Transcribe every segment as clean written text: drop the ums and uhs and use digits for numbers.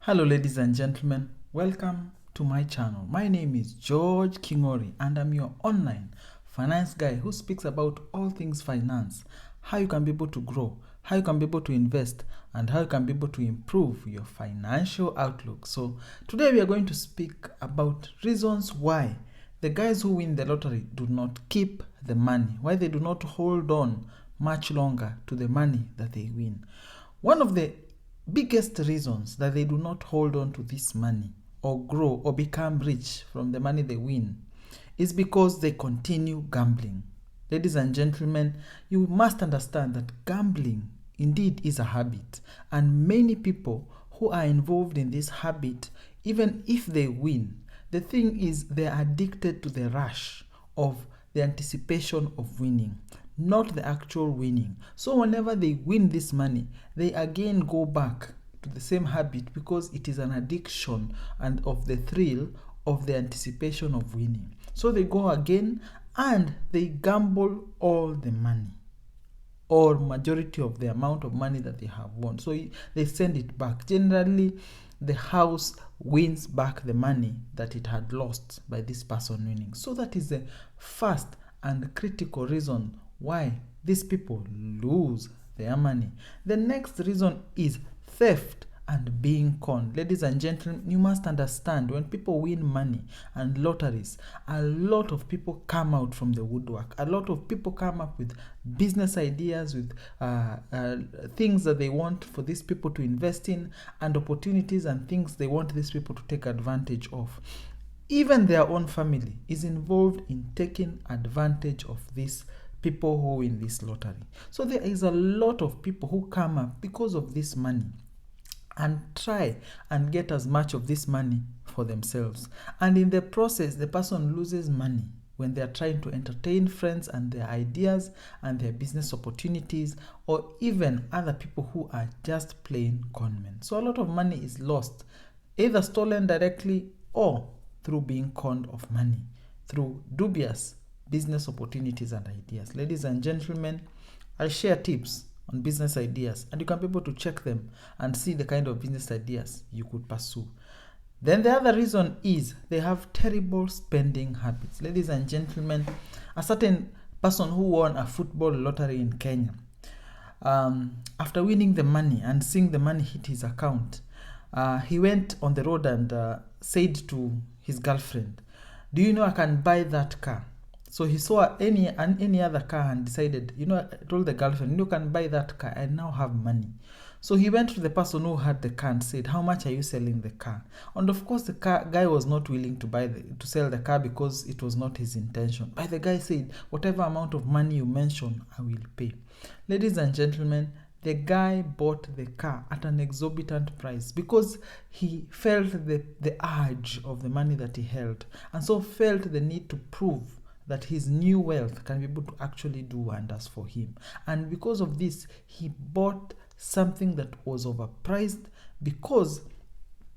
Hello ladies and gentlemen, welcome to my channel. My name is George Kingori and I'm your online finance guy who speaks about all things finance, how you can be able to grow, how you can be able to invest, and how you can be able to improve your financial outlook. So today we are going to speak about reasons why the guys who win the lottery do not keep the money, why they do not hold on much longer to the money that they win. One of the biggest reasons that they do not hold on to this money or grow or become rich from the money they win is because they continue gambling. Ladies and gentlemen, you must understand that gambling indeed is a habit, and many people who are involved in this habit, even if they win, the thing is they are addicted to the rush of the anticipation of winning, not the actual winning. So whenever they win this money, they again go back to the same habit because it is an addiction and of the thrill of the anticipation of winning. So they go again and they gamble all the money or majority of the amount of money that they have won. So they send it back. Generally, the house wins back the money that it had lost by this person winning. So that is the first and critical reason why these people lose their money. The next reason is theft and being conned. Ladies and gentlemen, you must understand when people win money and lotteries, a lot of people come out from the woodwork. A lot of people come up with business ideas, with things that they want for these people to invest in, and opportunities and things they want these people to take advantage of. Even their own family is involved in taking advantage of this people who win this lottery. So there is a lot of people who come up because of this money and try and get as much of this money for themselves. And in the process, the person loses money when they are trying to entertain friends and their ideas and their business opportunities, or even other people who are just plain conmen. So a lot of money is lost, either stolen directly or through being conned of money, through dubious business opportunities and ideas. Ladies and gentlemen, I share tips on business ideas, and you can be able to check them and see the kind of business ideas you could pursue. Then the other reason is they have terrible spending habits. Ladies and gentlemen, a certain person who won a football lottery in Kenya, after winning the money and seeing the money hit his account, he went on the road and said to his girlfriend, "Do you know I can buy that car?" So he saw any other car and decided, told the girlfriend, "You can buy that car, I now have money." So he went to the person who had the car and said, "How much are you selling the car?" And of course, the guy was not willing to sell the car because it was not his intention. But the guy said, "Whatever amount of money you mention, I will pay." Ladies and gentlemen, the guy bought the car at an exorbitant price because he felt the urge of the money that he held, and so felt the need to prove that his new wealth can be able to actually do wonders for him. And because of this, he bought something that was overpriced because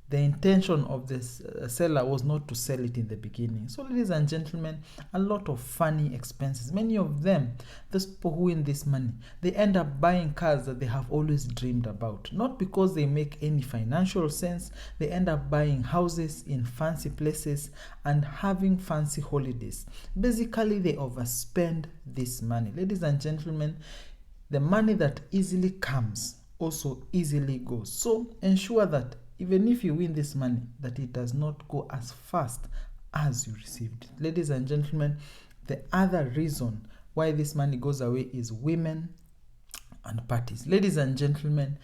the intention of this seller was not to sell it in the beginning. So ladies and gentlemen, a lot of funny expenses. Many of them, those people who win this money, they end up buying cars that they have always dreamed about. Not because they make any financial sense. They end up buying houses in fancy places and having fancy holidays. Basically, they overspend this money. Ladies and gentlemen, the money that easily comes also easily goes. So ensure that even if you win this money, that it does not go as fast as you received it. Ladies and gentlemen, the other reason why this money goes away is women and parties. Ladies and gentlemen,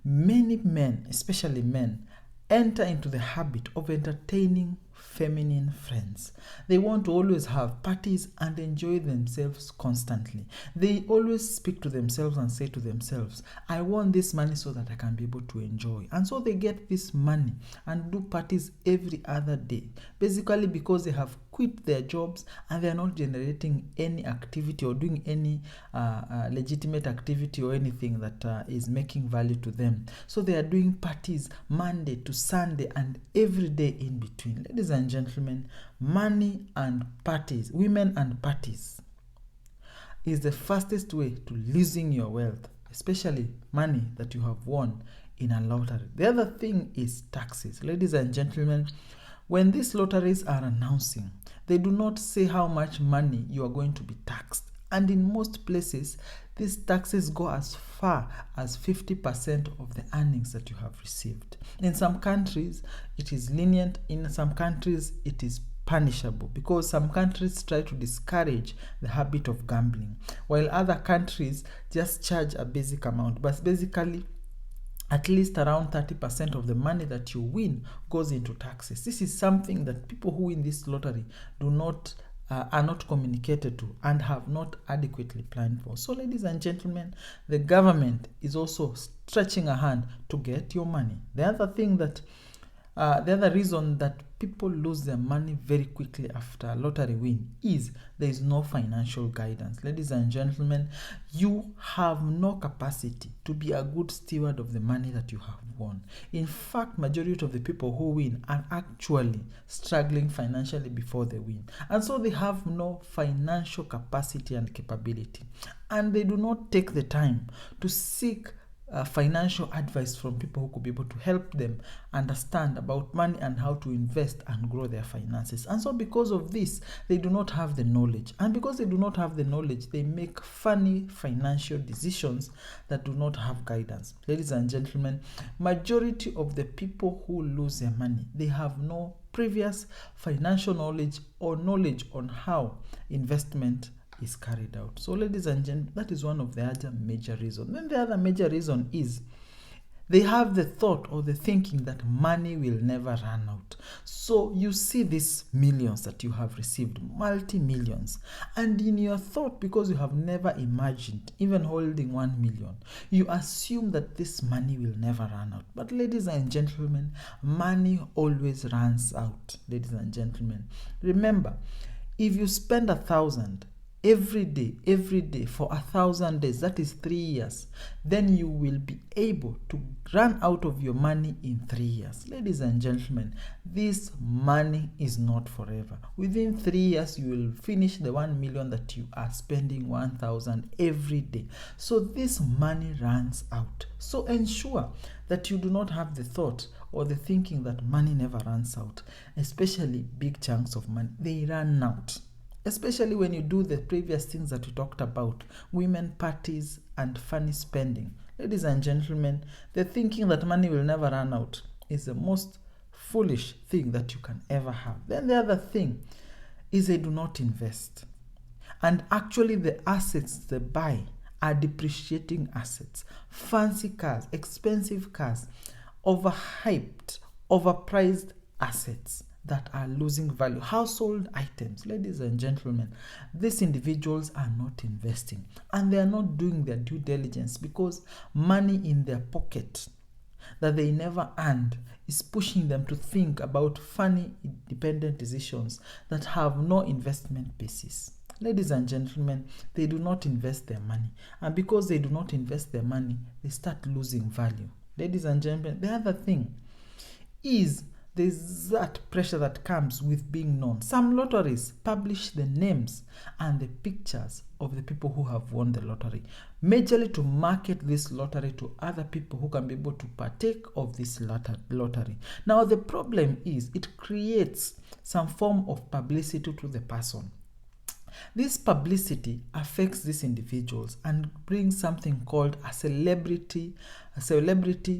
many men, especially men, enter into the habit of entertaining feminine friends. They want to always have parties and enjoy themselves constantly. They always speak to themselves and say to themselves, "I want this money so that I can be able to enjoy." And so they get this money and do parties every other day, basically because they have quit their jobs and they are not generating any activity or doing any legitimate activity or anything that is making value to them. So they are doing parties Monday to Sunday and every day in between. Ladies and gentlemen, money and parties, women and parties, is the fastest way to losing your wealth, especially money that you have won in a lottery. The other thing is taxes. Ladies and gentlemen, when these lotteries are announcing, they do not say how much money you are going to be taxed. And in most places, these taxes go as far as 50% of the earnings that you have received. In some countries, it is lenient. In some countries, it is punishable, because some countries try to discourage the habit of gambling, while other countries just charge a basic amount. But basically, at least around 30% of the money that you win goes into taxes. This is something that people who win this lottery are not communicated to and have not adequately planned for. So, ladies and gentlemen, the government is also stretching a hand to get your money. The other reason that people lose their money very quickly after a lottery win is there is no financial guidance. Ladies and gentlemen, you have no capacity to be a good steward of the money that you have won. In fact, majority of the people who win are actually struggling financially before they win. And so they have no financial capacity and capability. And they do not take the time to seek financial advice from people who could be able to help them understand about money and how to invest and grow their finances. And so because of this, they do not have the knowledge. And because they do not have the knowledge, they make funny financial decisions that do not have guidance. Ladies and gentlemen, majority of the people who lose their money, they have no previous financial knowledge or knowledge on how investment is carried out. So, ladies and gentlemen, that is one of the other major reasons. Then the other major reason is they have the thought or the thinking that money will never run out. So you see these millions that you have received, multi-millions, and in your thought, because you have never imagined even holding 1 million, you assume that this money will never run out. But ladies and gentlemen, money always runs out. Ladies and gentlemen, remember, if you spend 1,000 every day for 1,000 days, that is 3 years, then you will be able to run out of your money in 3 years. Ladies and gentlemen, this money is not forever. Within 3 years, you will finish the 1 million that you are spending 1,000 every day. So this money runs out. So ensure that you do not have the thought or the thinking that money never runs out, especially big chunks of money. They run out. Especially when you do the previous things that we talked about, women parties and funny spending. Ladies and gentlemen, the thinking that money will never run out is the most foolish thing that you can ever have. Then the other thing is they do not invest. And actually the assets they buy are depreciating assets. Fancy cars, expensive cars, overhyped, overpriced assets that are losing value. Household items. Ladies and gentlemen, these individuals are not investing and they are not doing their due diligence, because money in their pocket that they never earned is pushing them to think about funny independent decisions that have no investment basis. Ladies and gentlemen, they do not invest their money, and because they do not invest their money, they start losing value. Ladies and gentlemen, the other thing is there's that pressure that comes with being known. Some lotteries publish the names and the pictures of the people who have won the lottery, majorly to market this lottery to other people who can be able to partake of this lottery. Now, the problem is it creates some form of publicity to the person. This publicity affects these individuals and brings something called a celebrity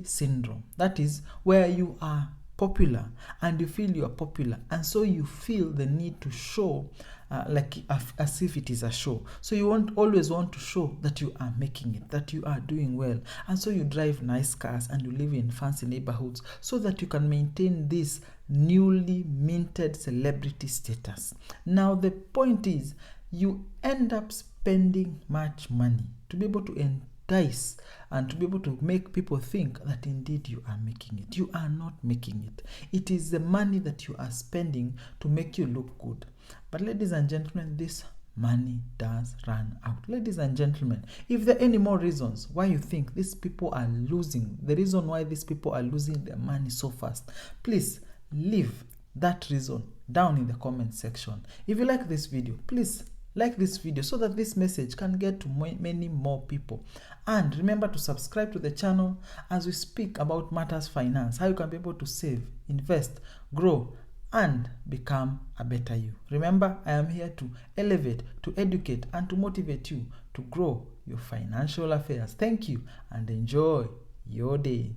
syndrome. That is where you are popular and you feel you are popular, and so you feel the need to show as if it is a show. So you always want to show that you are making it, that you are doing well, and so you drive nice cars and you live in fancy neighborhoods so that you can maintain this newly minted celebrity status. Now the point is, you end up spending much money to be able to entice and to be able to make people think that indeed you are making it. You are not making it. It is the money that you are spending to make you look good. But ladies and gentlemen, this money does run out. Ladies and gentlemen, if there are any more reasons why you think these people are losing, the reason why these people are losing their money so fast, please leave that reason down in the comment section. If you like this video, please like this video so that this message can get to many more people. And remember to subscribe to the channel as we speak about matters finance, how you can be able to save, invest, grow, and become a better you. Remember, I am here to elevate, to educate, and to motivate you to grow your financial affairs. Thank you and enjoy your day.